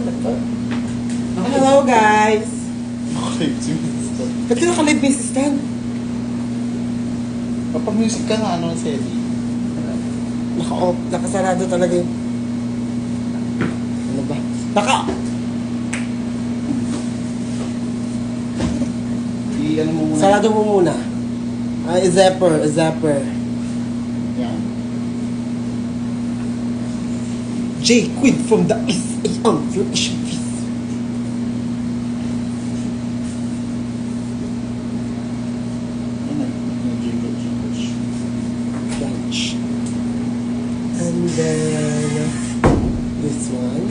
Hello guys! Okay, Mrs. Stan. Ba't ka naka-live Mrs. Stan? Kapag music ka nga, ano, Sedi? Naka-off, nakasarado talaga yun. Ano ba? Ano mo muna? Sarado mo muna. Zapper. Yan. J. Quid from the SAM for Asian Fees. Lunch. And then this one.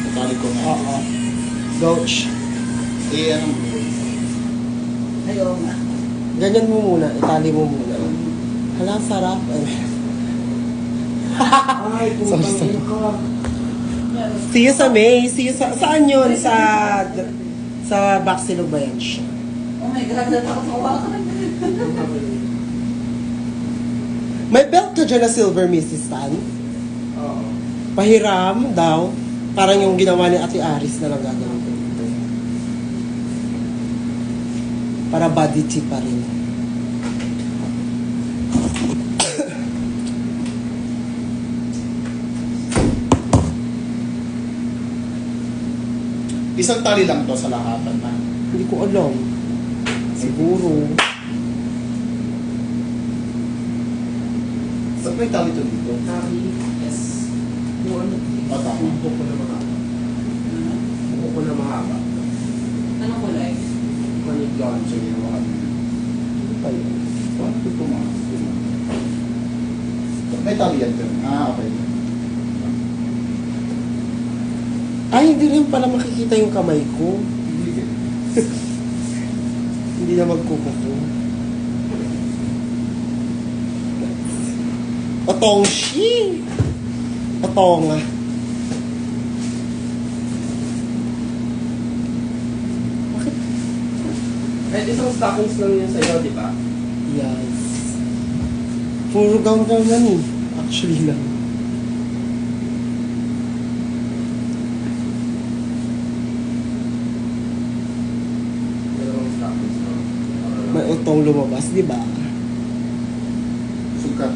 Natali ko nga. Oo. Gouch. Ano mo? Ayaw nga. Ganyan mo muna. Itali mo muna. Hala, sarap. Ay, putang Sorry. ina ka. See you sa May. See you sa... Saan yun? Sa Baxilog ba yan siya? Oh my God, natatawa ka na. May belt ka dyan na silver, Mrs. Stan. Oo. Pahiram daw. Parang yung ginawa ni Ate Aris na lang gagawin ko. Para body tea pa rin. Isang tali lang to sa lahatan na. Hindi ko alam. Siguro. Saan may tali to dito? Yes. Yung ano? Tama. Buko na mahaba. Buko na mahaba. Anong kulay? Money blonde. Sige, mahaba. Ano pa yun? Ito po mga. May tali yan to. Okay. Ay, hindi rin pala makikita yung kamay ko. Hindi na magkukuko. Otongshi! Otonga. Bakit? Kahit isang stockings lang yan sa'yo, di ba? Yes. Puro gown yan eh. Actually lang. Dalawang stockings lang. May utong lumabas, di ba? Sukat.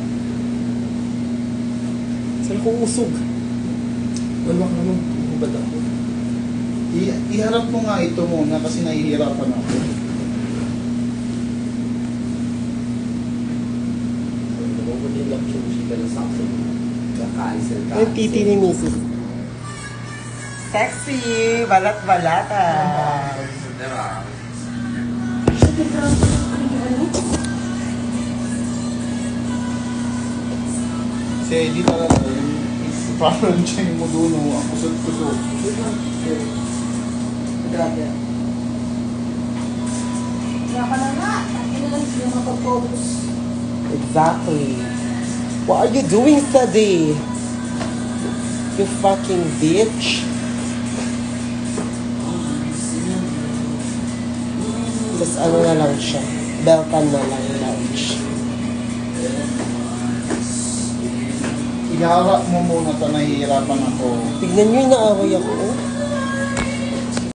Saan ko usog? Wala ka naman. Hubad ako. Iharap mo nga ito muna kasi nahihirapan ako. Nabubuti lang siya musika ng sakso. Kakaisel ka. Yung titi ni Mrs. Sexy! Balat-balata! Diba? Kasi di talaga parang dyan mo doon, ang kusot-kusot. Grabe. Wala ka na nga. Ano lang sila makapag-focus. Exactly. What are you doing today? You fucking bitch. Tapos ano na lang siya. Belkan na lang lounge. Iharap mo muna ito, nahihirapan ako. Tignan nyo yung naaway ako. Oh.